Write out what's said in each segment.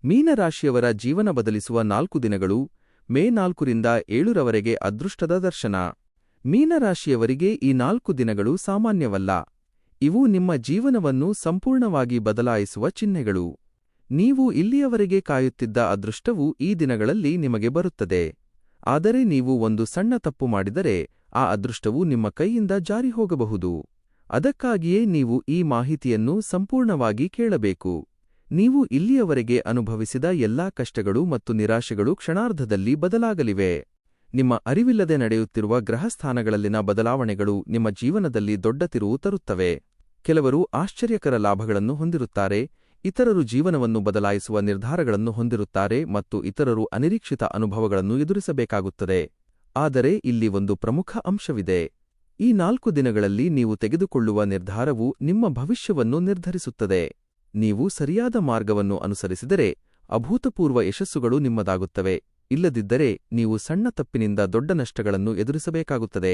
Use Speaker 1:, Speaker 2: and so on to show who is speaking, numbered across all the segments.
Speaker 1: ಮೀನರಾಶಿಯವರ ಜೀವನ ಬದಲಿಸುವ 4 ದಿನಗಳು ಮೇ 4ರಿಂದ 7ರವರೆಗೆ ಅದೃಷ್ಟದ ದರ್ಶನ. ಮೀನರಾಶಿಯವರಿಗೆ ಈ 4 ದಿನಗಳು ಸಾಮಾನ್ಯವಲ್ಲ. ಇವು ನಿಮ್ಮ ಜೀವನವನ್ನು ಸಂಪೂರ್ಣವಾಗಿ ಬದಲಾಯಿಸುವ ಚಿಹ್ನೆಗಳು. ನೀವು ಇಲ್ಲಿಯವರೆಗೆ ಕಾಯುತ್ತಿದ್ದ ಅದೃಷ್ಟವು ಈ ದಿನಗಳಲ್ಲಿ ನಿಮಗೆ ಬರುತ್ತದೆ. ಆದರೆ ನೀವು ಒಂದು ಸಣ್ಣ ತಪ್ಪು ಮಾಡಿದರೆ ಆ ಅದೃಷ್ಟವು ನಿಮ್ಮ ಕೈಯಿಂದ ಜಾರಿ ಹೋಗಬಹುದು. ಅದಕ್ಕಾಗಿಯೇ ನೀವು ಈ ಮಾಹಿತಿಯನ್ನು ಸಂಪೂರ್ಣವಾಗಿ ಕೇಳಬೇಕು. ನೀವು ಇಲ್ಲಿಯವರೆಗೆ ಅನುಭವಿಸಿದ ಎಲ್ಲಾ ಕಷ್ಟಗಳು ಮತ್ತು ನಿರಾಶೆಗಳು ಕ್ಷಣಾರ್ಧದಲ್ಲಿ ಬದಲಾಗಲಿವೆ. ನಿಮ್ಮ ಅರಿವಿಲ್ಲದೆ ನಡೆಯುತ್ತಿರುವ ಗ್ರಹಸ್ಥಾನಗಳಲ್ಲಿನ ಬದಲಾವಣೆಗಳು ನಿಮ್ಮ ಜೀವನದಲ್ಲಿ ದೊಡ್ಡ ತಿರುವು ತರುತ್ತವೆ. ಕೆಲವರು ಆಶ್ಚರ್ಯಕರ ಲಾಭಗಳನ್ನು ಹೊಂದಿರುತ್ತಾರೆ, ಇತರರು ಜೀವನವನ್ನು ಬದಲಾಯಿಸುವ ನಿರ್ಧಾರಗಳನ್ನು ಹೊಂದಿರುತ್ತಾರೆ ಮತ್ತು ಇತರರು ಅನಿರೀಕ್ಷಿತ ಅನುಭವಗಳನ್ನು ಎದುರಿಸಬೇಕಾಗುತ್ತದೆ. ಆದರೆ ಇಲ್ಲಿ ಒಂದು ಪ್ರಮುಖ ಅಂಶವಿದೆ. ಈ 4 ದಿನಗಳಲ್ಲಿ ನೀವು ತೆಗೆದುಕೊಳ್ಳುವ ನಿರ್ಧಾರವು ನಿಮ್ಮ ಭವಿಷ್ಯವನ್ನು ನಿರ್ಧರಿಸುತ್ತದೆ. ನೀವು ಸರಿಯಾದ ಮಾರ್ಗವನ್ನು ಅನುಸರಿಸಿದರೆ ಅಭೂತಪೂರ್ವ ಯಶಸ್ಸುಗಳು ನಿಮ್ಮದಾಗುತ್ತವೆ. ಇಲ್ಲದಿದ್ದರೆ ನೀವು ಸಣ್ಣ ತಪ್ಪಿನಿಂದ ದೊಡ್ಡ ನಷ್ಟಗಳನ್ನು ಎದುರಿಸಬೇಕಾಗುತ್ತದೆ.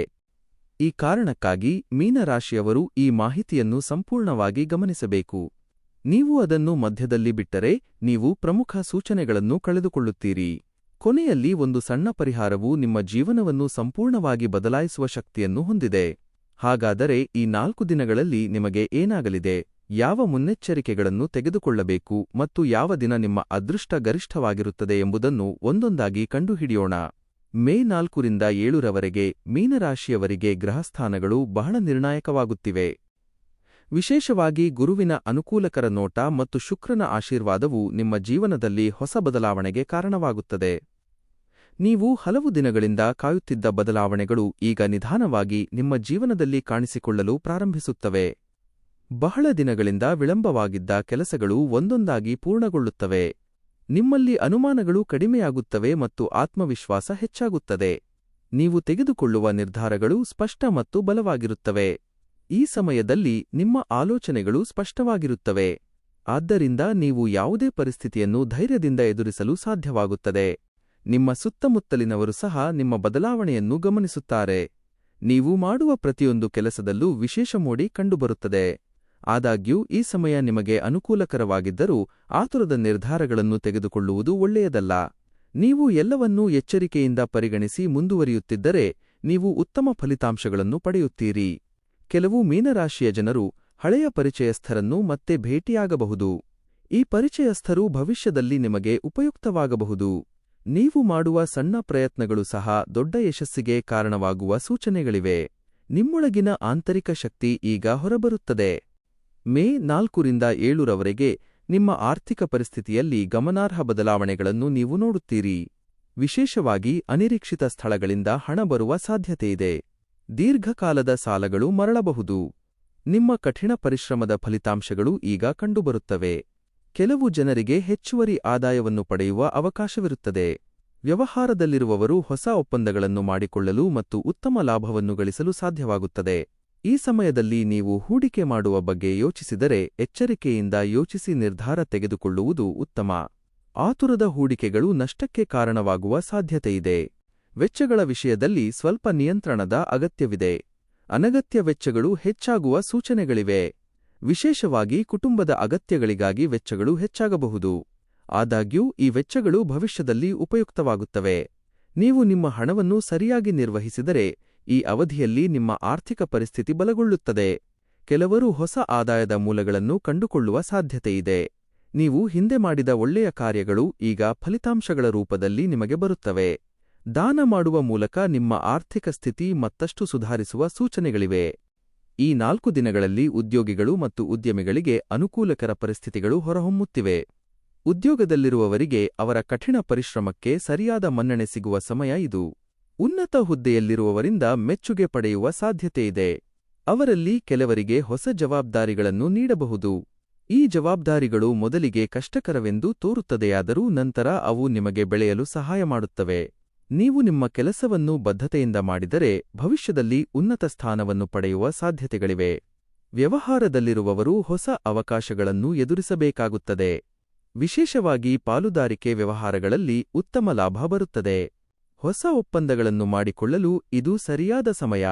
Speaker 1: ಈ ಕಾರಣಕ್ಕಾಗಿ ಮೀನರಾಶಿಯವರು ಈ ಮಾಹಿತಿಯನ್ನು ಸಂಪೂರ್ಣವಾಗಿ ಗಮನಿಸಬೇಕು. ನೀವು ಅದನ್ನು ಮಧ್ಯದಲ್ಲಿ ಬಿಟ್ಟರೆ ನೀವು ಪ್ರಮುಖ ಸೂಚನೆಗಳನ್ನು ಕಳೆದುಕೊಳ್ಳುತ್ತೀರಿ. ಕೊನೆಯಲ್ಲಿ ಒಂದು ಸಣ್ಣ ಪರಿಹಾರವು ನಿಮ್ಮ ಜೀವನವನ್ನು ಸಂಪೂರ್ಣವಾಗಿ ಬದಲಾಯಿಸುವ ಶಕ್ತಿಯನ್ನು ಹೊಂದಿದೆ. ಹಾಗಾದರೆ ಈ 4 ದಿನಗಳಲ್ಲಿ ನಿಮಗೆ ಏನಾಗಲಿದೆ, ಯಾವ ಮುನ್ನೆಚ್ಚರಿಕೆಗಳನ್ನು ತೆಗೆದುಕೊಳ್ಳಬೇಕು ಮತ್ತು ಯಾವ ದಿನ ನಿಮ್ಮ ಅದೃಷ್ಟ ಗರಿಷ್ಠವಾಗಿರುತ್ತದೆ ಎಂಬುದನ್ನು ಒಂದೊಂದಾಗಿ ಕಂಡುಹಿಡಿಯೋಣ. ಮೇ 4ರಿಂದ 7ರವರೆಗೆ ಮೀನರಾಶಿಯವರಿಗೆ ಗ್ರಹಸ್ಥಾನಗಳು ಬಹಳ ನಿರ್ಣಾಯಕವಾಗುತ್ತಿವೆ. ವಿಶೇಷವಾಗಿ ಗುರುವಿನ ಅನುಕೂಲಕರ ನೋಟ ಮತ್ತು ಶುಕ್ರನ ಆಶೀರ್ವಾದವು ನಿಮ್ಮ ಜೀವನದಲ್ಲಿ ಹೊಸ ಬದಲಾವಣೆಗೆ ಕಾರಣವಾಗುತ್ತದೆ. ನೀವು ಹಲವು ದಿನಗಳಿಂದ ಕಾಯುತ್ತಿದ್ದ ಬದಲಾವಣೆಗಳು ಈಗ ನಿಧಾನವಾಗಿ ನಿಮ್ಮ ಜೀವನದಲ್ಲಿ ಕಾಣಿಸಿಕೊಳ್ಳಲು ಪ್ರಾರಂಭಿಸುತ್ತವೆ. ಬಹಳ ದಿನಗಳಿಂದ ವಿಳಂಬವಾಗಿದ್ದ ಕೆಲಸಗಳು ಒಂದೊಂದಾಗಿ ಪೂರ್ಣಗೊಳ್ಳುತ್ತವೆ. ನಿಮ್ಮಲ್ಲಿ ಅನುಮಾನಗಳು ಕಡಿಮೆಯಾಗುತ್ತವೆ ಮತ್ತು ಆತ್ಮವಿಶ್ವಾಸ ಹೆಚ್ಚಾಗುತ್ತದೆ. ನೀವು ತೆಗೆದುಕೊಳ್ಳುವ ನಿರ್ಧಾರಗಳು ಸ್ಪಷ್ಟ ಮತ್ತು ಬಲವಾಗಿರುತ್ತವೆ. ಈ ಸಮಯದಲ್ಲಿ ನಿಮ್ಮ ಆಲೋಚನೆಗಳು ಸ್ಪಷ್ಟವಾಗಿರುತ್ತವೆ. ಆದ್ದರಿಂದ ನೀವು ಯಾವುದೇ ಪರಿಸ್ಥಿತಿಯನ್ನು ಧೈರ್ಯದಿಂದ ಎದುರಿಸಲು ಸಾಧ್ಯವಾಗುತ್ತದೆ. ನಿಮ್ಮ ಸುತ್ತಮುತ್ತಲಿನವರು ಸಹ ನಿಮ್ಮ ಬದಲಾವಣೆಯನ್ನು ಗಮನಿಸುತ್ತಾರೆ. ನೀವು ಮಾಡುವ ಪ್ರತಿಯೊಂದು ಕೆಲಸದಲ್ಲೂ ವಿಶೇಷ ಮೋಡಿ ಕಂಡುಬರುತ್ತದೆ. ಆದಾಗ್ಯೂ ಈ ಸಮಯ ನಿಮಗೆ ಅನುಕೂಲಕರವಾಗಿದ್ದರೂ ಆತುರದ ನಿರ್ಧಾರಗಳನ್ನು ತೆಗೆದುಕೊಳ್ಳುವುದು ಒಳ್ಳೆಯದಲ್ಲ. ನೀವು ಎಲ್ಲವನ್ನೂ ಎಚ್ಚರಿಕೆಯಿಂದ ಪರಿಗಣಿಸಿ ಮುಂದುವರಿಯುತ್ತಿದ್ದರೆ ನೀವು ಉತ್ತಮ ಫಲಿತಾಂಶಗಳನ್ನು ಪಡೆಯುತ್ತೀರಿ. ಕೆಲವು ಮೀನರಾಶಿಯ ಜನರು ಹಳೆಯ ಪರಿಚಯಸ್ಥರನ್ನು ಮತ್ತೆ ಭೇಟಿಯಾಗಬಹುದು. ಈ ಪರಿಚಯಸ್ಥರು ಭವಿಷ್ಯದಲ್ಲಿ ನಿಮಗೆ ಉಪಯುಕ್ತವಾಗಬಹುದು. ನೀವು ಮಾಡುವ ಸಣ್ಣ ಪ್ರಯತ್ನಗಳು ಸಹ ದೊಡ್ಡ ಯಶಸ್ಸಿಗೆ ಕಾರಣವಾಗುವ ಸೂಚನೆಗಳಿವೆ. ನಿಮ್ಮೊಳಗಿನ ಆಂತರಿಕ ಶಕ್ತಿ ಈಗ ಹೊರಬರುತ್ತದೆ. ಮೇ 4ರಿಂದ 7ರವರೆಗೆ ನಿಮ್ಮ ಆರ್ಥಿಕ ಪರಿಸ್ಥಿತಿಯಲ್ಲಿ ಗಮನಾರ್ಹ ಬದಲಾವಣೆಗಳನ್ನು ನೀವು ನೋಡುತ್ತೀರಿ. ವಿಶೇಷವಾಗಿ ಅನಿರೀಕ್ಷಿತ ಸ್ಥಳಗಳಿಂದ ಹಣ ಬರುವ ಸಾಧ್ಯತೆಯಿದೆ. ದೀರ್ಘಕಾಲದ ಸಾಲಗಳು ಮರಳಬಹುದು. ನಿಮ್ಮ ಕಠಿಣ ಪರಿಶ್ರಮದ ಫಲಿತಾಂಶಗಳು ಈಗ ಕಂಡುಬರುತ್ತವೆ. ಕೆಲವು ಜನರಿಗೆ ಹೆಚ್ಚುವರಿ ಆದಾಯವನ್ನು ಪಡೆಯುವ ಅವಕಾಶವಿರುತ್ತದೆ. ವ್ಯವಹಾರದಲ್ಲಿರುವವರು ಹೊಸ ಒಪ್ಪಂದಗಳನ್ನು ಮಾಡಿಕೊಳ್ಳಲು ಮತ್ತು ಉತ್ತಮ ಲಾಭವನ್ನು ಗಳಿಸಲು ಸಾಧ್ಯವಾಗುತ್ತದೆ. ಈ ಸಮಯದಲ್ಲಿ ನೀವು ಹೂಡಿಕೆ ಮಾಡುವ ಬಗ್ಗೆ ಯೋಚಿಸಿದರೆ ಎಚ್ಚರಿಕೆಯಿಂದ ಯೋಚಿಸಿ ನಿರ್ಧಾರ ತೆಗೆದುಕೊಳ್ಳುವುದು ಉತ್ತಮ. ಆತುರದ ಹೂಡಿಕೆಗಳು ನಷ್ಟಕ್ಕೆ ಕಾರಣವಾಗುವ ಸಾಧ್ಯತೆಯಿದೆ. ವೆಚ್ಚಗಳ ವಿಷಯದಲ್ಲಿ ಸ್ವಲ್ಪ ನಿಯಂತ್ರಣದ ಅಗತ್ಯವಿದೆ. ಅನಗತ್ಯ ವೆಚ್ಚಗಳು ಹೆಚ್ಚಾಗುವ ಸೂಚನೆಗಳಿವೆ. ವಿಶೇಷವಾಗಿ ಕುಟುಂಬದ ಅಗತ್ಯಗಳಿಗಾಗಿ ವೆಚ್ಚಗಳು ಹೆಚ್ಚಾಗಬಹುದು. ಆದಾಗ್ಯೂ ಈ ವೆಚ್ಚಗಳು ಭವಿಷ್ಯದಲ್ಲಿ ಉಪಯುಕ್ತವಾಗುತ್ತವೆ. ನೀವು ನಿಮ್ಮ ಹಣವನ್ನು ಸರಿಯಾಗಿ ನಿರ್ವಹಿಸಿದರೆ ಈ ಅವಧಿಯಲ್ಲಿ ನಿಮ್ಮ ಆರ್ಥಿಕ ಪರಿಸ್ಥಿತಿ ಬಲಗೊಳ್ಳುತ್ತದೆ. ಕೆಲವರು ಹೊಸ ಆದಾಯದ ಮೂಲಗಳನ್ನು ಕಂಡುಕೊಳ್ಳುವ ಸಾಧ್ಯತೆಯಿದೆ. ನೀವು ಹಿಂದೆ ಮಾಡಿದ ಒಳ್ಳೆಯ ಕಾರ್ಯಗಳು ಈಗ ಫಲಿತಾಂಶಗಳ ರೂಪದಲ್ಲಿ ನಿಮಗೆ ಬರುತ್ತವೆ. ದಾನ ಮಾಡುವ ಮೂಲಕ ನಿಮ್ಮ ಆರ್ಥಿಕ ಸ್ಥಿತಿ ಮತ್ತಷ್ಟು ಸುಧಾರಿಸುವ ಸೂಚನೆಗಳಿವೆ. ಈ 4 ದಿನಗಳಲ್ಲಿ ಉದ್ಯೋಗಿಗಳು ಮತ್ತು ಉದ್ಯಮಿಗಳಿಗೆ ಅನುಕೂಲಕರ ಪರಿಸ್ಥಿತಿಗಳು ಹೊರಹೊಮ್ಮುತ್ತಿವೆ. ಉದ್ಯೋಗದಲ್ಲಿರುವವರಿಗೆ ಅವರ ಕಠಿಣ ಪರಿಶ್ರಮಕ್ಕೆ ಸರಿಯಾದ ಮನ್ನಣೆ ಸಿಗುವ ಸಮಯ ಇದು. ಉನ್ನತ ಹುದ್ದೆಯಲ್ಲಿರುವವರಿಂದ ಮೆಚ್ಚುಗೆ ಪಡೆಯುವ ಸಾಧ್ಯತೆಯಿದೆ. ಅವರಲ್ಲಿ ಕೆಲವರಿಗೆ ಹೊಸ ಜವಾಬ್ದಾರಿಗಳನ್ನು ನೀಡಬಹುದು. ಈ ಜವಾಬ್ದಾರಿಗಳು ಮೊದಲಿಗೆ ಕಷ್ಟಕರವೆಂದು ತೋರುತ್ತದೆಯಾದರೂ ನಂತರ ಅವು ನಿಮಗೆ ಬೆಳೆಯಲು ಸಹಾಯ ಮಾಡುತ್ತವೆ. ನೀವು ನಿಮ್ಮ ಕೆಲಸವನ್ನು ಬದ್ಧತೆಯಿಂದ ಮಾಡಿದರೆ ಭವಿಷ್ಯದಲ್ಲಿ ಉನ್ನತ ಸ್ಥಾನವನ್ನು ಪಡೆಯುವ ಸಾಧ್ಯತೆಗಳಿವೆ. ವ್ಯವಹಾರದಲ್ಲಿರುವವರು ಹೊಸ ಅವಕಾಶಗಳನ್ನು ಎದುರಿಸಬೇಕಾಗುತ್ತದೆ. ವಿಶೇಷವಾಗಿ ಪಾಲುದಾರಿಕೆ ವ್ಯವಹಾರಗಳಲ್ಲಿ ಉತ್ತಮ ಲಾಭ ಬರುತ್ತದೆ. ಹೊಸ ಒಪ್ಪಂದಗಳನ್ನು ಮಾಡಿಕೊಳ್ಳಲು ಇದು ಸರಿಯಾದ ಸಮಯ.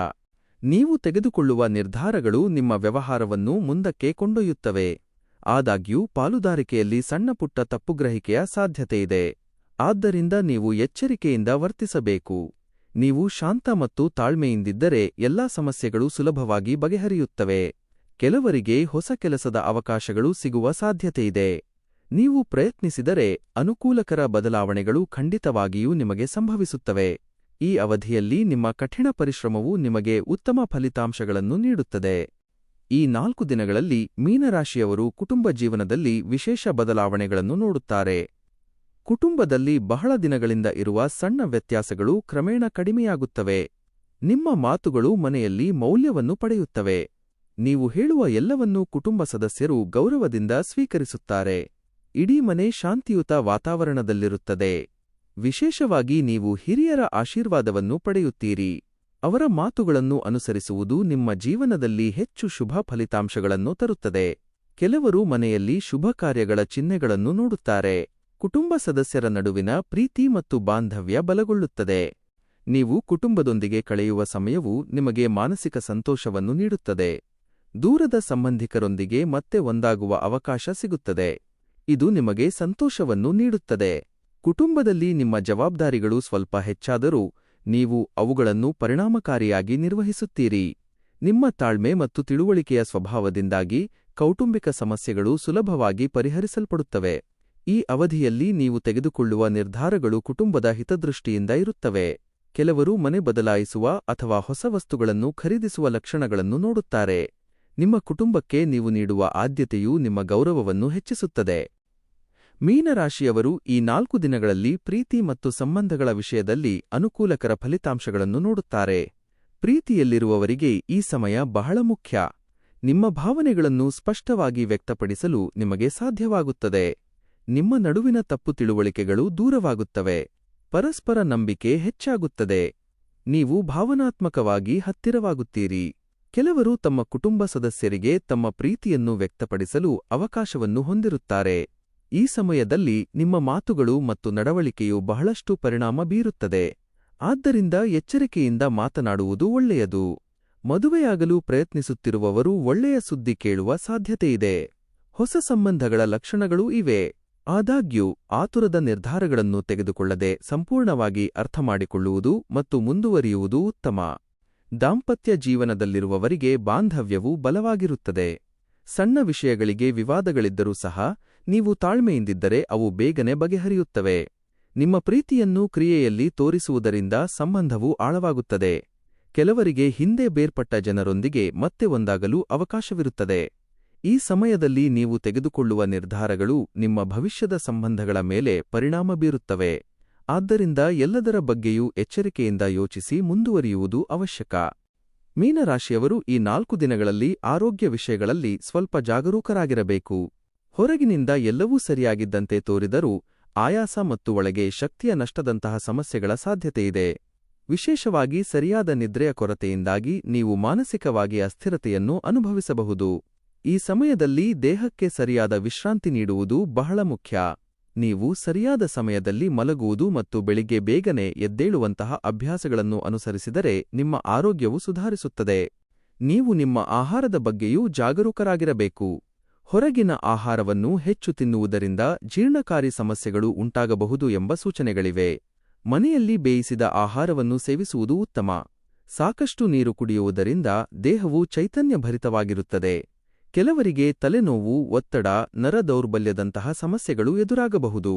Speaker 1: ನೀವು ತೆಗೆದುಕೊಳ್ಳುವ ನಿರ್ಧಾರಗಳು ನಿಮ್ಮ ವ್ಯವಹಾರವನ್ನು ಮುಂದಕ್ಕೆ ಕೊಂಡೊಯ್ಯುತ್ತವೆ. ಆದಾಗ್ಯೂ ಪಾಲುದಾರಿಕೆಯಲ್ಲಿ ಸಣ್ಣಪುಟ್ಟ ತಪ್ಪುಗ್ರಹಿಕೆಯ ಸಾಧ್ಯತೆಯಿದೆ. ಆದ್ದರಿಂದ ನೀವು ಎಚ್ಚರಿಕೆಯಿಂದ ವರ್ತಿಸಬೇಕು. ನೀವು ಶಾಂತ ಮತ್ತು ತಾಳ್ಮೆಯಿಂದಿದ್ದರೆ ಎಲ್ಲಾ ಸಮಸ್ಯೆಗಳು ಸುಲಭವಾಗಿ ಬಗೆಹರಿಯುತ್ತವೆ. ಕೆಲವರಿಗೆ ಹೊಸ ಕೆಲಸದ ಅವಕಾಶಗಳು ಸಿಗುವ ಸಾಧ್ಯತೆಯಿದೆ. ನೀವು ಪ್ರಯತ್ನಿಸಿದರೆ ಅನುಕೂಲಕರ ಬದಲಾವಣೆಗಳು ಖಂಡಿತವಾಗಿಯೂ ನಿಮಗೆ ಸಂಭವಿಸುತ್ತವೆ. ಈ ಅವಧಿಯಲ್ಲಿ ನಿಮ್ಮ ಕಠಿಣ ಪರಿಶ್ರಮವು ನಿಮಗೆ ಉತ್ತಮ ಫಲಿತಾಂಶಗಳನ್ನು ನೀಡುತ್ತದೆ. ಈ 4 ದಿನಗಳಲ್ಲಿ ಮೀನರಾಶಿಯವರು ಕುಟುಂಬ ಜೀವನದಲ್ಲಿ ವಿಶೇಷ ಬದಲಾವಣೆಗಳನ್ನು ನೋಡುತ್ತಾರೆ. ಕುಟುಂಬದಲ್ಲಿ ಬಹಳ ದಿನಗಳಿಂದ ಇರುವ ಸಣ್ಣ ವ್ಯತ್ಯಾಸಗಳು ಕ್ರಮೇಣ ಕಡಿಮೆಯಾಗುತ್ತವೆ. ನಿಮ್ಮ ಮಾತುಗಳು ಮನೆಯಲ್ಲಿ ಮೌಲ್ಯವನ್ನು ಪಡೆಯುತ್ತವೆ. ನೀವು ಹೇಳುವ ಎಲ್ಲವನ್ನೂ ಕುಟುಂಬ ಸದಸ್ಯರು ಗೌರವದಿಂದ ಸ್ವೀಕರಿಸುತ್ತಾರೆ. ಇಡೀ ಮನೆ ಶಾಂತಿಯುತ ವಾತಾವರಣದಲ್ಲಿರುತ್ತದೆ. ವಿಶೇಷವಾಗಿ ನೀವು ಹಿರಿಯರ ಆಶೀರ್ವಾದವನ್ನು ಪಡೆಯುತ್ತೀರಿ. ಅವರ ಮಾತುಗಳನ್ನು ಅನುಸರಿಸುವುದು ನಿಮ್ಮ ಜೀವನದಲ್ಲಿ ಹೆಚ್ಚು ಶುಭ ಫಲಿತಾಂಶಗಳನ್ನು ತರುತ್ತದೆ. ಕೆಲವರು ಮನೆಯಲ್ಲಿ ಶುಭ ಕಾರ್ಯಗಳ ಚಿಹ್ನೆಗಳನ್ನು ನೋಡುತ್ತಾರೆ. ಕುಟುಂಬ ಸದಸ್ಯರ ನಡುವಿನ ಪ್ರೀತಿ ಮತ್ತು ಬಾಂಧವ್ಯ ಬಲಗೊಳ್ಳುತ್ತದೆ. ನೀವು ಕುಟುಂಬದೊಂದಿಗೆ ಕಳೆಯುವ ಸಮಯವು ನಿಮಗೆ ಮಾನಸಿಕ ಸಂತೋಷವನ್ನು ನೀಡುತ್ತದೆ. ದೂರದ ಸಂಬಂಧಿಕರೊಂದಿಗೆ ಮತ್ತೆ ಒಂದಾಗುವ ಅವಕಾಶ ಸಿಗುತ್ತದೆ. ಇದು ನಿಮಗೆ ಸಂತೋಷವನ್ನು ನೀಡುತ್ತದೆ. ಕುಟುಂಬದಲ್ಲಿ ನಿಮ್ಮ ಜವಾಬ್ದಾರಿಗಳು ಸ್ವಲ್ಪ ಹೆಚ್ಚಾದರೂ ನೀವು ಅವುಗಳನ್ನು ಪರಿಣಾಮಕಾರಿಯಾಗಿ ನಿರ್ವಹಿಸುತ್ತೀರಿ. ನಿಮ್ಮ ತಾಳ್ಮೆ ಮತ್ತು ತಿಳುವಳಿಕೆಯ ಸ್ವಭಾವದಿಂದಾಗಿ ಕೌಟುಂಬಿಕ ಸಮಸ್ಯೆಗಳು ಸುಲಭವಾಗಿ ಪರಿಹರಿಸಲ್ಪಡುತ್ತವೆ. ಈ ಅವಧಿಯಲ್ಲಿ ನೀವು ತೆಗೆದುಕೊಳ್ಳುವ ನಿರ್ಧಾರಗಳು ಕುಟುಂಬದ ಹಿತದೃಷ್ಟಿಯಿಂದ ಇರುತ್ತವೆ. ಕೆಲವರು ಮನೆ ಬದಲಾಯಿಸುವ ಅಥವಾ ಹೊಸ ವಸ್ತುಗಳನ್ನು ಖರೀದಿಸುವ ಲಕ್ಷಣಗಳನ್ನು ನೋಡುತ್ತಾರೆ. ನಿಮ್ಮ ಕುಟುಂಬಕ್ಕೆ ನೀವು ನೀಡುವ ಆದ್ಯತೆಯು ನಿಮ್ಮ ಗೌರವವನ್ನು ಹೆಚ್ಚಿಸುತ್ತದೆ. ಮೀನರಾಶಿಯವರು ಈ 4 ದಿನಗಳಲ್ಲಿ ಪ್ರೀತಿ ಮತ್ತು ಸಂಬಂಧಗಳ ವಿಷಯದಲ್ಲಿ ಅನುಕೂಲಕರ ಫಲಿತಾಂಶಗಳನ್ನು ನೋಡುತ್ತಾರೆ. ಪ್ರೀತಿಯಲ್ಲಿರುವವರಿಗೆ ಈ ಸಮಯ ಬಹಳ ಮುಖ್ಯ. ನಿಮ್ಮ ಭಾವನೆಗಳನ್ನು ಸ್ಪಷ್ಟವಾಗಿ ವ್ಯಕ್ತಪಡಿಸಲು ನಿಮಗೆ ಸಾಧ್ಯವಾಗುತ್ತದೆ. ನಿಮ್ಮ ನಡುವಿನ ತಪ್ಪು ತಿಳುವಳಿಕೆಗಳು ದೂರವಾಗುತ್ತವೆ. ಪರಸ್ಪರ ನಂಬಿಕೆ ಹೆಚ್ಚಾಗುತ್ತದೆ. ನೀವು ಭಾವನಾತ್ಮಕವಾಗಿ ಹತ್ತಿರವಾಗುತ್ತೀರಿ. ಕೆಲವರು ತಮ್ಮ ಕುಟುಂಬ ಸದಸ್ಯರಿಗೆ ತಮ್ಮ ಪ್ರೀತಿಯನ್ನು ವ್ಯಕ್ತಪಡಿಸಲು ಅವಕಾಶವನ್ನು ಹೊಂದಿರುತ್ತಾರೆ. ಈ ಸಮಯದಲ್ಲಿ ನಿಮ್ಮ ಮಾತುಗಳು ಮತ್ತು ನಡವಳಿಕೆಯು ಬಹಳಷ್ಟು ಪರಿಣಾಮ ಬೀರುತ್ತದೆ. ಆದ್ದರಿಂದ ಎಚ್ಚರಿಕೆಯಿಂದ ಮಾತನಾಡುವುದು ಒಳ್ಳೆಯದು. ಮದುವೆಯಾಗಲು ಪ್ರಯತ್ನಿಸುತ್ತಿರುವವರು ಒಳ್ಳೆಯ ಸುದ್ದಿ ಕೇಳುವ ಸಾಧ್ಯತೆಯಿದೆ. ಹೊಸ ಸಂಬಂಧಗಳ ಲಕ್ಷಣಗಳೂ ಇವೆ. ಆದಾಗ್ಯೂ ಆತುರದ ನಿರ್ಧಾರಗಳನ್ನು ತೆಗೆದುಕೊಳ್ಳದೆ ಸಂಪೂರ್ಣವಾಗಿ ಅರ್ಥಮಾಡಿಕೊಳ್ಳುವುದು ಮತ್ತು ಮುಂದುವರಿಯುವುದು ಉತ್ತಮ. ದಾಂಪತ್ಯ ಜೀವನದಲ್ಲಿರುವವರಿಗೆ ಬಾಂಧವ್ಯವು ಬಲವಾಗಿರುತ್ತದೆ. ಸಣ್ಣ ವಿಷಯಗಳಿಗೆ ವಿವಾದಗಳಿದ್ದರೂ ಸಹ ನೀವು ತಾಳ್ಮೆಯಿಂದಿದ್ದರೆ ಅವು ಬೇಗನೆ ಬಗೆಹರಿಯುತ್ತವೆ. ನಿಮ್ಮ ಪ್ರೀತಿಯನ್ನು ಕ್ರಿಯೆಯಲ್ಲಿ ತೋರಿಸುವುದರಿಂದ ಸಂಬಂಧವು ಆಳವಾಗುತ್ತದೆ. ಕೆಲವರಿಗೆ ಹಿಂದೆ ಬೇರ್ಪಟ್ಟ ಜನರೊಂದಿಗೆ ಮತ್ತೆ ಒಂದಾಗಲು ಅವಕಾಶವಿರುತ್ತದೆ. ಈ ಸಮಯದಲ್ಲಿ ನೀವು ತೆಗೆದುಕೊಳ್ಳುವ ನಿರ್ಧಾರಗಳು ನಿಮ್ಮ ಭವಿಷ್ಯದ ಸಂಬಂಧಗಳ ಮೇಲೆ ಪರಿಣಾಮ ಬೀರುತ್ತವೆ. ಆದ್ದರಿಂದ ಎಲ್ಲದರ ಬಗ್ಗೆಯೂ ಎಚ್ಚರಿಕೆಯಿಂದ ಯೋಚಿಸಿ ಮುಂದುವರಿಯುವುದು ಅವಶ್ಯಕ. ಮೀನರಾಶಿಯವರು ಈ 4 ದಿನಗಳಲ್ಲಿ ಆರೋಗ್ಯ ವಿಷಯಗಳಲ್ಲಿ ಸ್ವಲ್ಪ ಜಾಗರೂಕರಾಗಿರಬೇಕು. ಹೊರಗಿನಿಂದ ಎಲ್ಲವೂ ಸರಿಯಾಗಿದ್ದಂತೆ ತೋರಿದರೂ ಆಯಾಸ ಮತ್ತು ಒಳಗೆ ಶಕ್ತಿಯ ನಷ್ಟದಂತಹ ಸಮಸ್ಯೆಗಳ ಸಾಧ್ಯತೆಯಿದೆ. ವಿಶೇಷವಾಗಿ ಸರಿಯಾದ ನಿದ್ರೆಯ ಕೊರತೆಯಿಂದಾಗಿ ನೀವು ಮಾನಸಿಕವಾಗಿ ಅಸ್ಥಿರತೆಯನ್ನು ಅನುಭವಿಸಬಹುದು. ಈ ಸಮಯದಲ್ಲಿ ದೇಹಕ್ಕೆ ಸರಿಯಾದ ವಿಶ್ರಾಂತಿ ನೀಡುವುದು ಬಹಳ ಮುಖ್ಯ. ನೀವು ಸರಿಯಾದ ಸಮಯದಲ್ಲಿ ಮಲಗುವುದು ಮತ್ತು ಬೆಳಿಗ್ಗೆ ಬೇಗನೆ ಎದ್ದೇಳುವಂತಹ ಅಭ್ಯಾಸಗಳನ್ನು ಅನುಸರಿಸಿದರೆ ನಿಮ್ಮ ಆರೋಗ್ಯವು ಸುಧಾರಿಸುತ್ತದೆ. ನೀವು ನಿಮ್ಮ ಆಹಾರದ ಬಗ್ಗೆಯೂ ಜಾಗರೂಕರಾಗಿರಬೇಕು. ಹೊರಗಿನ ಆಹಾರವನ್ನು ಹೆಚ್ಚು ತಿನ್ನುವುದರಿಂದ ಜೀರ್ಣಕಾರಿ ಸಮಸ್ಯೆಗಳು ಉಂಟಾಗಬಹುದು ಎಂಬ ಸೂಚನೆಗಳಿವೆ. ಮನೆಯಲ್ಲಿ ಬೇಯಿಸಿದ ಆಹಾರವನ್ನು ಸೇವಿಸುವುದು ಉತ್ತಮ. ಸಾಕಷ್ಟು ನೀರು ಕುಡಿಯುವುದರಿಂದ ದೇಹವು ಚೈತನ್ಯಭರಿತವಾಗಿರುತ್ತದೆ. ಕೆಲವರಿಗೆ ತಲೆನೋವು, ಒತ್ತಡ, ನರ ದೌರ್ಬಲ್ಯದಂತಹ ಸಮಸ್ಯೆಗಳು ಎದುರಾಗಬಹುದು.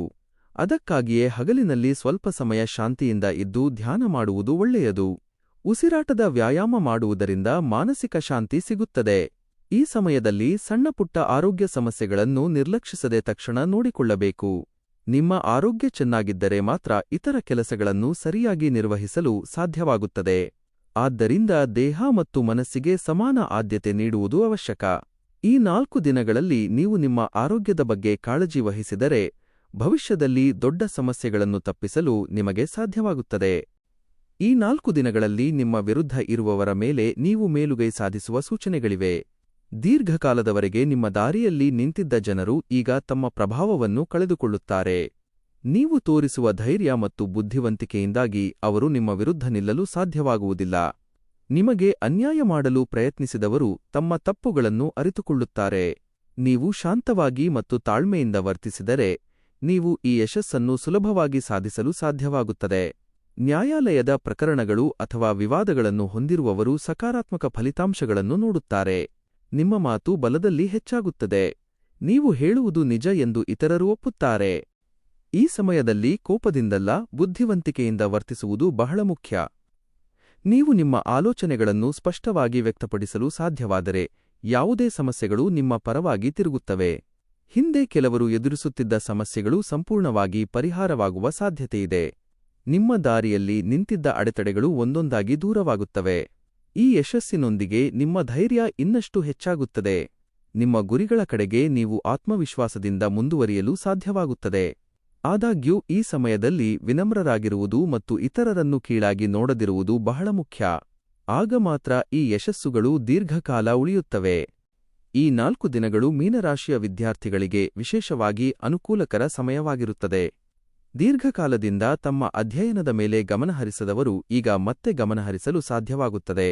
Speaker 1: ಅದಕ್ಕಾಗಿಯೇ ಹಗಲಿನಲ್ಲಿ ಸ್ವಲ್ಪ ಸಮಯ ಶಾಂತಿಯಿಂದ ಇದ್ದು ಧ್ಯಾನ ಮಾಡುವುದು ಒಳ್ಳೆಯದು. ಉಸಿರಾಟದ ವ್ಯಾಯಾಮ ಮಾಡುವುದರಿಂದ ಮಾನಸಿಕ ಶಾಂತಿ ಸಿಗುತ್ತದೆ. ಈ ಸಮಯದಲ್ಲಿ ಸಣ್ಣಪುಟ್ಟ ಆರೋಗ್ಯ ಸಮಸ್ಯೆಗಳನ್ನು ನಿರ್ಲಕ್ಷಿಸದೆ ತಕ್ಷಣ ನೋಡಿಕೊಳ್ಳಬೇಕು. ನಿಮ್ಮ ಆರೋಗ್ಯ ಚೆನ್ನಾಗಿದ್ದರೆ ಮಾತ್ರ ಇತರ ಕೆಲಸಗಳನ್ನು ಸರಿಯಾಗಿ ನಿರ್ವಹಿಸಲು ಸಾಧ್ಯವಾಗುತ್ತದೆ. ಆದ್ದರಿಂದ ದೇಹ ಮತ್ತು ಮನಸ್ಸಿಗೆ ಸಮಾನ ಆದ್ಯತೆ ನೀಡುವುದು ಅವಶ್ಯಕ. ಈ 4 ದಿನಗಳಲ್ಲಿ ನೀವು ನಿಮ್ಮ ಆರೋಗ್ಯದ ಬಗ್ಗೆ ಕಾಳಜಿ ವಹಿಸಿದರೆ ಭವಿಷ್ಯದಲ್ಲಿ ದೊಡ್ಡ ಸಮಸ್ಯೆಗಳನ್ನು ತಪ್ಪಿಸಲು ನಿಮಗೆ ಸಾಧ್ಯವಾಗುತ್ತದೆ. ಈ 4 ದಿನಗಳಲ್ಲಿ ನಿಮ್ಮ ವಿರುದ್ಧ ಇರುವವರ ಮೇಲೆ ನೀವು ಮೇಲುಗೈ ಸಾಧಿಸುವ ಸೂಚನೆಗಳಿವೆ. ದೀರ್ಘಕಾಲದವರೆಗೆ ನಿಮ್ಮ ದಾರಿಯಲ್ಲಿ ನಿಂತಿದ್ದ ಜನರು ಈಗ ತಮ್ಮ ಪ್ರಭಾವವನ್ನು ಕಳೆದುಕೊಳ್ಳುತ್ತಾರೆ. ನೀವು ತೋರಿಸುವ ಧೈರ್ಯ ಮತ್ತು ಬುದ್ಧಿವಂತಿಕೆಯಿಂದಾಗಿ ಅವರು ನಿಮ್ಮ ವಿರುದ್ಧ ನಿಲ್ಲಲು ಸಾಧ್ಯವಾಗುವುದಿಲ್ಲ. ನಿಮಗೆ ಅನ್ಯಾಯ ಮಾಡಲು ಪ್ರಯತ್ನಿಸಿದವರು ತಮ್ಮ ತಪ್ಪುಗಳನ್ನು ಅರಿತುಕೊಳ್ಳುತ್ತಾರೆ. ನೀವು ಶಾಂತವಾಗಿ ಮತ್ತು ತಾಳ್ಮೆಯಿಂದ ವರ್ತಿಸಿದರೆ ನೀವು ಈ ಯಶಸ್ಸನ್ನು ಸುಲಭವಾಗಿ ಸಾಧಿಸಲು ಸಾಧ್ಯವಾಗುತ್ತದೆ. ನ್ಯಾಯಾಲಯದ ಪ್ರಕರಣಗಳು ಅಥವಾ ವಿವಾದಗಳನ್ನು ಹೊಂದಿರುವವರು ಸಕಾರಾತ್ಮಕ ಫಲಿತಾಂಶಗಳನ್ನು ನೋಡುತ್ತಾರೆ. ನಿಮ್ಮ ಮಾತು ಬಲದಲ್ಲಿ ಹೆಚ್ಚಾಗುತ್ತದೆ. ನೀವು ಹೇಳುವುದು ನಿಜ ಎಂದು ಇತರರು ಒಪ್ಪುತ್ತಾರೆ. ಈ ಸಮಯದಲ್ಲಿ ಕೋಪದಿಂದಲ್ಲ, ಬುದ್ಧಿವಂತಿಕೆಯಿಂದ ವರ್ತಿಸುವುದು ಬಹಳ ಮುಖ್ಯ. ನೀವು ನಿಮ್ಮ ಆಲೋಚನೆಗಳನ್ನು ಸ್ಪಷ್ಟವಾಗಿ ವ್ಯಕ್ತಪಡಿಸಲು ಸಾಧ್ಯವಾದರೆ ಯಾವುದೇ ಸಮಸ್ಯೆಗಳು ನಿಮ್ಮ ಪರವಾಗಿ ತಿರುಗುತ್ತವೆ. ಹಿಂದೆ ಕೆಲವರು ಎದುರಿಸುತ್ತಿದ್ದ ಸಮಸ್ಯೆಗಳು ಸಂಪೂರ್ಣವಾಗಿ ಪರಿಹಾರವಾಗುವ ಸಾಧ್ಯತೆಯಿದೆ. ನಿಮ್ಮ ದಾರಿಯಲ್ಲಿ ನಿಂತಿದ್ದ ಅಡೆತಡೆಗಳು ಒಂದೊಂದಾಗಿ ದೂರವಾಗುತ್ತವೆ. ಈ ಯಶಸ್ಸಿನೊಂದಿಗೆ ನಿಮ್ಮ ಧೈರ್ಯ ಇನ್ನಷ್ಟು ಹೆಚ್ಚಾಗುತ್ತದೆ. ನಿಮ್ಮ ಗುರಿಗಳ ಕಡೆಗೆ ನೀವು ಆತ್ಮವಿಶ್ವಾಸದಿಂದ ಮುಂದುವರಿಯಲು ಸಾಧ್ಯವಾಗುತ್ತದೆ. ಆದಾಗ್ಯೂ ಈ ಸಮಯದಲ್ಲಿ ವಿನಮ್ರರಾಗಿರುವುದು ಮತ್ತು ಇತರರನ್ನು ಕೀಳಾಗಿ ನೋಡದಿರುವುದು ಬಹಳ ಮುಖ್ಯ. ಆಗ ಮಾತ್ರ ಈ ಯಶಸ್ಸುಗಳು ದೀರ್ಘಕಾಲ ಉಳಿಯುತ್ತವೆ. ಈ 4 ದಿನಗಳು ಮೀನರಾಶಿಯ ವಿದ್ಯಾರ್ಥಿಗಳಿಗೆ ವಿಶೇಷವಾಗಿ ಅನುಕೂಲಕರ ಸಮಯವಾಗಿರುತ್ತದೆ. ದೀರ್ಘಕಾಲದಿಂದ ತಮ್ಮ ಅಧ್ಯಯನದ ಮೇಲೆ ಗಮನಹರಿಸದವರು ಈಗ ಮತ್ತೆ ಗಮನಹರಿಸಲು ಸಾಧ್ಯವಾಗುತ್ತದೆ.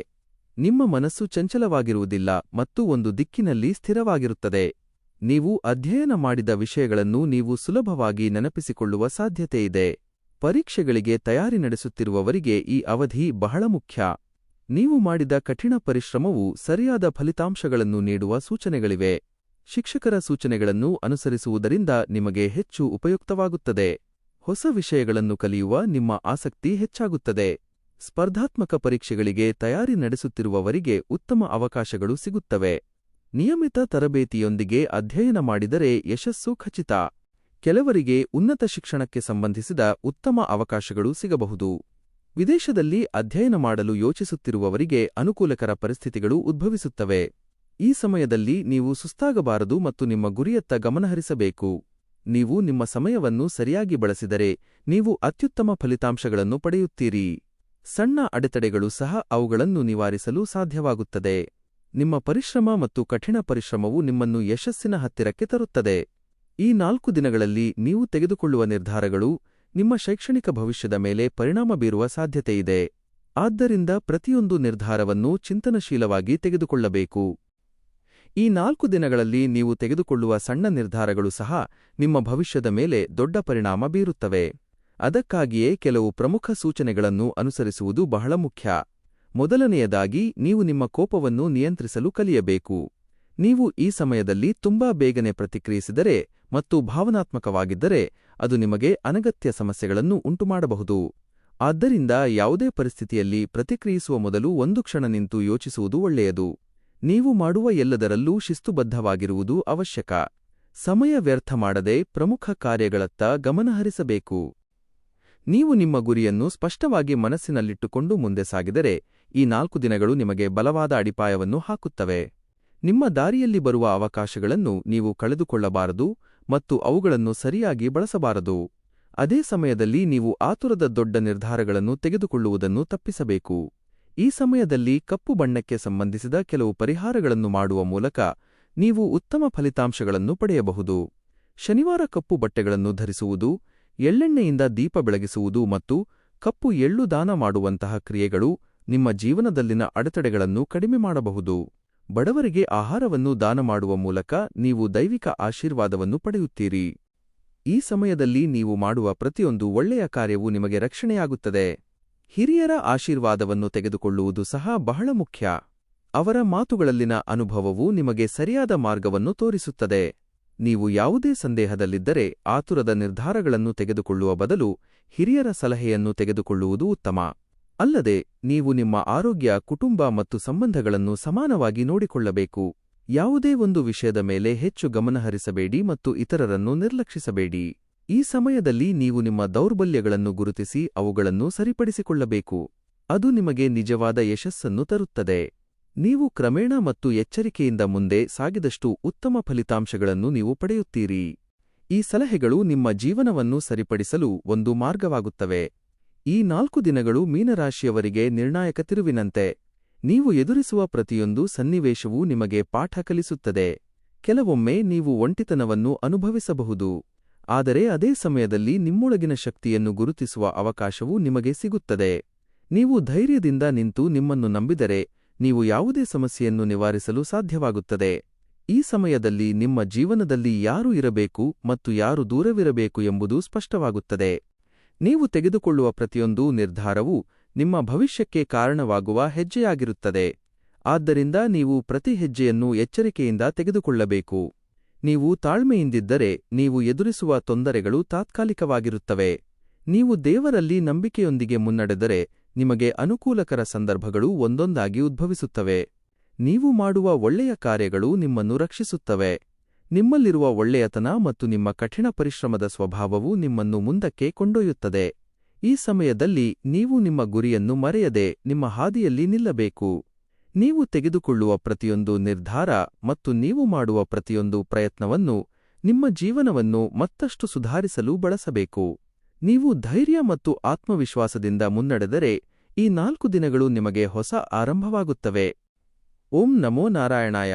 Speaker 1: ನಿಮ್ಮ ಮನಸ್ಸು ಚಂಚಲವಾಗಿರುವುದಿಲ್ಲ ಮತ್ತು ಒಂದು ದಿಕ್ಕಿನಲ್ಲಿ ಸ್ಥಿರವಾಗಿರುತ್ತದೆ. ನೀವು ಅಧ್ಯಯನ ಮಾಡಿದ ವಿಷಯಗಳನ್ನು ನೀವು ಸುಲಭವಾಗಿ ನೆನಪಿಸಿಕೊಳ್ಳುವ ಸಾಧ್ಯತೆಯಿದೆ. ಪರೀಕ್ಷೆಗಳಿಗೆ ತಯಾರಿ ನಡೆಸುತ್ತಿರುವವರಿಗೆ ಈ ಅವಧಿ ಬಹಳ ಮುಖ್ಯ. ನೀವು ಮಾಡಿದ ಕಠಿಣ ಪರಿಶ್ರಮವು ಸರಿಯಾದ ಫಲಿತಾಂಶಗಳನ್ನು ನೀಡುವ ಸೂಚನೆಗಳಿವೆ. ಶಿಕ್ಷಕರ ಸೂಚನೆಗಳನ್ನು ಅನುಸರಿಸುವುದರಿಂದ ನಿಮಗೆ ಹೆಚ್ಚು ಉಪಯುಕ್ತವಾಗುತ್ತದೆ. ಹೊಸ ವಿಷಯಗಳನ್ನು ಕಲಿಯುವ ನಿಮ್ಮ ಆಸಕ್ತಿ ಹೆಚ್ಚಾಗುತ್ತದೆ. ಸ್ಪರ್ಧಾತ್ಮಕ ಪರೀಕ್ಷೆಗಳಿಗೆ ತಯಾರಿ ನಡೆಸುತ್ತಿರುವವರಿಗೆ ಉತ್ತಮ ಅವಕಾಶಗಳು ಸಿಗುತ್ತವೆ. ನಿಯಮಿತ ತರಬೇತಿಯೊಂದಿಗೆ ಅಧ್ಯಯನ ಮಾಡಿದರೆ ಯಶಸ್ಸು ಖಚಿತ. ಕೆಲವರಿಗೆ ಉನ್ನತ ಶಿಕ್ಷಣಕ್ಕೆ ಸಂಬಂಧಿಸಿದ ಉತ್ತಮ ಅವಕಾಶಗಳು ಸಿಗಬಹುದು. ವಿದೇಶದಲ್ಲಿ ಅಧ್ಯಯನ ಮಾಡಲು ಯೋಚಿಸುತ್ತಿರುವವರಿಗೆ ಅನುಕೂಲಕರ ಪರಿಸ್ಥಿತಿಗಳು ಉದ್ಭವಿಸುತ್ತವೆ. ಈ ಸಮಯದಲ್ಲಿ ನೀವು ಸುಸ್ತಾಗಬಾರದು ಮತ್ತು ನಿಮ್ಮ ಗುರಿಯತ್ತ ಗಮನಹರಿಸಬೇಕು. ನೀವು ನಿಮ್ಮ ಸಮಯವನ್ನು ಸರಿಯಾಗಿ ಬಳಸಿದರೆ ನೀವು ಅತ್ಯುತ್ತಮ ಫಲಿತಾಂಶಗಳನ್ನು ಪಡೆಯುತ್ತೀರಿ. ಸಣ್ಣ ಅಡೆತಡೆಗಳು ಸಹ ಅವುಗಳನ್ನು ನಿವಾರಿಸಲು ಸಾಧ್ಯವಾಗುತ್ತದೆ. ನಿಮ್ಮ ಪರಿಶ್ರಮ ಮತ್ತು ಕಠಿಣ ಪರಿಶ್ರಮವು ನಿಮ್ಮನ್ನು ಯಶಸ್ಸಿನ ಹತ್ತಿರಕ್ಕೆ ತರುತ್ತದೆ. ಈ 4 ದಿನಗಳಲ್ಲಿ ನೀವು ತೆಗೆದುಕೊಳ್ಳುವ ನಿರ್ಧಾರಗಳು ನಿಮ್ಮ ಶೈಕ್ಷಣಿಕ ಭವಿಷ್ಯದ ಮೇಲೆ ಪರಿಣಾಮ ಬೀರುವ ಸಾಧ್ಯತೆಯಿದೆ. ಆದ್ದರಿಂದ ಪ್ರತಿಯೊಂದು ನಿರ್ಧಾರವನ್ನು ಚಿಂತನಶೀಲವಾಗಿ ತೆಗೆದುಕೊಳ್ಳಬೇಕು. ಈ 4 ದಿನಗಳಲ್ಲಿ ನೀವು ತೆಗೆದುಕೊಳ್ಳುವ ಸಣ್ಣ ನಿರ್ಧಾರಗಳು ಸಹ ನಿಮ್ಮ ಭವಿಷ್ಯದ ಮೇಲೆ ದೊಡ್ಡ ಪರಿಣಾಮ ಬೀರುತ್ತವೆ. ಅದಕ್ಕಾಗಿಯೇ ಕೆಲವು ಪ್ರಮುಖ ಸೂಚನೆಗಳನ್ನು ಅನುಸರಿಸುವುದು ಬಹಳ ಮುಖ್ಯ. ಮೊದಲನೆಯದಾಗಿ, ನೀವು ನಿಮ್ಮ ಕೋಪವನ್ನು ನಿಯಂತ್ರಿಸಲು ಕಲಿಯಬೇಕು. ನೀವು ಈ ಸಮಯದಲ್ಲಿ ತುಂಬಾ ಬೇಗನೆ ಪ್ರತಿಕ್ರಿಯಿಸಿದರೆ ಮತ್ತು ಭಾವನಾತ್ಮಕವಾಗಿದ್ದರೆ ಅದು ನಿಮಗೆ ಅನಗತ್ಯ ಸಮಸ್ಯೆಗಳನ್ನು ಉಂಟುಮಾಡಬಹುದು. ಆದ್ದರಿಂದ ಯಾವುದೇ ಪರಿಸ್ಥಿತಿಯಲ್ಲಿ ಪ್ರತಿಕ್ರಿಯಿಸುವ ಮೊದಲು ಒಂದು ಕ್ಷಣ ನಿಂತು ಯೋಚಿಸುವುದು ಒಳ್ಳೆಯದು. ನೀವು ಮಾಡುವ ಎಲ್ಲದರಲ್ಲೂ ಶಿಸ್ತುಬದ್ಧವಾಗಿರುವುದು ಅವಶ್ಯಕ. ಸಮಯ ವ್ಯರ್ಥ ಮಾಡದೆ ಪ್ರಮುಖ ಕಾರ್ಯಗಳತ್ತ ಗಮನಹರಿಸಬೇಕು. ನೀವು ನಿಮ್ಮ ಗುರಿಯನ್ನು ಸ್ಪಷ್ಟವಾಗಿ ಮನಸ್ಸಿನಲ್ಲಿಟ್ಟುಕೊಂಡು ಮುಂದೆ ಸಾಗಿದರೆ ಈ 4 ದಿನಗಳು ನಿಮಗೆ ಬಲವಾದ ಅಡಿಪಾಯವನ್ನು ಹಾಕುತ್ತವೆ. ನಿಮ್ಮ ದಾರಿಯಲ್ಲಿ ಬರುವ ಅವಕಾಶಗಳನ್ನು ನೀವು ಕಳೆದುಕೊಳ್ಳಬಾರದು ಮತ್ತು ಅವುಗಳನ್ನು ಸರಿಯಾಗಿ ಬಳಸಬಾರದು. ಅದೇ ಸಮಯದಲ್ಲಿ ನೀವು ಆತುರದ ದೊಡ್ಡ ನಿರ್ಧಾರಗಳನ್ನು ತೆಗೆದುಕೊಳ್ಳುವುದನ್ನು ತಪ್ಪಿಸಬೇಕು. ಈ ಸಮಯದಲ್ಲಿ ಕಪ್ಪು ಬಣ್ಣಕ್ಕೆ ಸಂಬಂಧಿಸಿದ ಕೆಲವು ಪರಿಹಾರಗಳನ್ನು ಮಾಡುವ ಮೂಲಕ ನೀವು ಉತ್ತಮ ಫಲಿತಾಂಶಗಳನ್ನು ಪಡೆಯಬಹುದು. ಶನಿವಾರ ಕಪ್ಪು ಬಟ್ಟೆಗಳನ್ನು ಧರಿಸುವುದು, ಎಳ್ಳೆಣ್ಣೆಯಿಂದ ದೀಪ ಬೆಳಗಿಸುವುದು ಮತ್ತು ಕಪ್ಪು ಎಳ್ಳು ದಾನ ಮಾಡುವಂತಹ ಕ್ರಿಯೆಗಳು ನಿಮ್ಮ ಜೀವನದಲ್ಲಿನ ಅಡೆತಡೆಗಳನ್ನು ಕಡಿಮೆ ಮಾಡಬಹುದು. ಬಡವರಿಗೆ ಆಹಾರವನ್ನು ದಾನ ಮಾಡುವ ಮೂಲಕ ನೀವು ದೈವಿಕ ಆಶೀರ್ವಾದವನ್ನು ಪಡೆಯುತ್ತೀರಿ. ಈ ಸಮಯದಲ್ಲಿ ನೀವು ಮಾಡುವ ಪ್ರತಿಯೊಂದು ಒಳ್ಳೆಯ ಕಾರ್ಯವೂ ನಿಮಗೆ ರಕ್ಷಣೆಯಾಗುತ್ತದೆ. ಹಿರಿಯರ ಆಶೀರ್ವಾದವನ್ನು ತೆಗೆದುಕೊಳ್ಳುವುದು ಸಹ ಬಹಳ ಮುಖ್ಯ. ಅವರ ಮಾತುಗಳಲ್ಲಿನ ಅನುಭವವು ನಿಮಗೆ ಸರಿಯಾದ ಮಾರ್ಗವನ್ನು ತೋರಿಸುತ್ತದೆ. ನೀವು ಯಾವುದೇ ಸಂದೇಹದಲ್ಲಿದ್ದರೆ ಆತುರದ ನಿರ್ಧಾರಗಳನ್ನು ತೆಗೆದುಕೊಳ್ಳುವ ಬದಲು ಹಿರಿಯರ ಸಲಹೆಯನ್ನು ತೆಗೆದುಕೊಳ್ಳುವುದು ಉತ್ತಮ. ಅಲ್ಲದೆ ನೀವು ನಿಮ್ಮ ಆರೋಗ್ಯ, ಕುಟುಂಬ ಮತ್ತು ಸಂಬಂಧಗಳನ್ನು ಸಮಾನವಾಗಿ ನೋಡಿಕೊಳ್ಳಬೇಕು. ಯಾವುದೇ ಒಂದು ವಿಷಯದ ಮೇಲೆ ಹೆಚ್ಚು ಗಮನಹರಿಸಬೇಡಿ ಮತ್ತು ಇತರರನ್ನು ನಿರ್ಲಕ್ಷಿಸಬೇಡಿ. ಈ ಸಮಯದಲ್ಲಿ ನೀವು ನಿಮ್ಮ ದೌರ್ಬಲ್ಯಗಳನ್ನು ಗುರುತಿಸಿ ಅವುಗಳನ್ನು ಸರಿಪಡಿಸಿಕೊಳ್ಳಬೇಕು. ಅದು ನಿಮಗೆ ನಿಜವಾದ ಯಶಸ್ಸನ್ನು ತರುತ್ತದೆ. ನೀವು ಕ್ರಮೇಣ ಮತ್ತು ಎಚ್ಚರಿಕೆಯಿಂದ ಮುಂದೆ ಸಾಗಿದಷ್ಟು ಉತ್ತಮ ಫಲಿತಾಂಶಗಳನ್ನು ನೀವು ಪಡೆಯುತ್ತೀರಿ. ಈ ಸಲಹೆಗಳು ನಿಮ್ಮ ಜೀವನವನ್ನು ಸರಿಪಡಿಸಲು ಒಂದು ಮಾರ್ಗವಾಗುತ್ತವೆ. ಈ 4 ದಿನಗಳು ಮೀನರಾಶಿಯವರಿಗೆ ನಿರ್ಣಾಯಕ ತಿರುವಿನಂತೆ. ನೀವು ಎದುರಿಸುವ ಪ್ರತಿಯೊಂದು ಸನ್ನಿವೇಶವೂ ನಿಮಗೆ ಪಾಠ ಕಲಿಸುತ್ತದೆ. ಕೆಲವೊಮ್ಮೆ ನೀವು ಒಂಟಿತನವನ್ನು ಅನುಭವಿಸಬಹುದು, ಆದರೆ ಅದೇ ಸಮಯದಲ್ಲಿ ನಿಮ್ಮೊಳಗಿನ ಶಕ್ತಿಯನ್ನು ಗುರುತಿಸುವ ಅವಕಾಶವೂ ನಿಮಗೆ ಸಿಗುತ್ತದೆ. ನೀವು ಧೈರ್ಯದಿಂದ ನಿಂತು ನಿಮ್ಮನ್ನು ನಂಬಿದರೆ ನೀವು ಯಾವುದೇ ಸಮಸ್ಯೆಯನ್ನು ನಿವಾರಿಸಲು ಸಾಧ್ಯವಾಗುತ್ತದೆ. ಈ ಸಮಯದಲ್ಲಿ ನಿಮ್ಮ ಜೀವನದಲ್ಲಿ ಯಾರು ಇರಬೇಕು ಮತ್ತು ಯಾರು ದೂರವಿರಬೇಕು ಎಂಬುದು ಸ್ಪಷ್ಟವಾಗುತ್ತದೆ. ನೀವು ತೆಗೆದುಕೊಳ್ಳುವ ಪ್ರತಿಯೊಂದು ನಿರ್ಧಾರವೂ ನಿಮ್ಮ ಭವಿಷ್ಯಕ್ಕೆ ಕಾರಣವಾಗುವ ಹೆಜ್ಜೆಯಾಗಿರುತ್ತದೆ. ಆದ್ದರಿಂದ ನೀವು ಪ್ರತಿ ಹೆಜ್ಜೆಯನ್ನು ಎಚ್ಚರಿಕೆಯಿಂದ ತೆಗೆದುಕೊಳ್ಳಬೇಕು. ನೀವು ತಾಳ್ಮೆಯಿಂದಿದ್ದರೆ ನೀವು ಎದುರಿಸುವ ತೊಂದರೆಗಳು ತಾತ್ಕಾಲಿಕವಾಗಿರುತ್ತವೆ. ನೀವು ದೇವರಲ್ಲಿ ನಂಬಿಕೆಯೊಂದಿಗೆ ಮುನ್ನಡೆದರೆ ನಿಮಗೆ ಅನುಕೂಲಕರ ಸಂದರ್ಭಗಳು ಒಂದೊಂದಾಗಿ ಉದ್ಭವಿಸುತ್ತವೆ. ನೀವು ಮಾಡುವ ಒಳ್ಳೆಯ ಕಾರ್ಯಗಳು ನಿಮ್ಮನ್ನು ರಕ್ಷಿಸುತ್ತವೆ. ನಿಮ್ಮಲ್ಲಿರುವ ಒಳ್ಳೆಯತನ ಮತ್ತು ನಿಮ್ಮ ಕಠಿಣ ಪರಿಶ್ರಮದ ಸ್ವಭಾವವು ನಿಮ್ಮನ್ನು ಮುಂದಕ್ಕೆ ಕೊಂಡೊಯ್ಯುತ್ತದೆ. ಈ ಸಮಯದಲ್ಲಿ ನೀವು ನಿಮ್ಮ ಗುರಿಯನ್ನು ಮರೆಯದೆ ನಿಮ್ಮ ಹಾದಿಯಲ್ಲಿ ನಿಲ್ಲಬೇಕು. ನೀವು ತೆಗೆದುಕೊಳ್ಳುವ ಪ್ರತಿಯೊಂದು ನಿರ್ಧಾರ ಮತ್ತು ನೀವು ಮಾಡುವ ಪ್ರತಿಯೊಂದು ಪ್ರಯತ್ನವನ್ನು ನಿಮ್ಮ ಜೀವನವನ್ನು ಮತ್ತಷ್ಟು ಸುಧಾರಿಸಲು ಬಳಸಬೇಕು. ನೀವು ಧೈರ್ಯ ಮತ್ತು ಆತ್ಮವಿಶ್ವಾಸದಿಂದ ಮುನ್ನಡೆದರೆ ಈ 4 ದಿನಗಳು ನಿಮಗೆ ಹೊಸ ಆರಂಭವಾಗುತ್ತವೆ. ಓಂ ನಮೋ ನಾರಾಯಣಾಯ.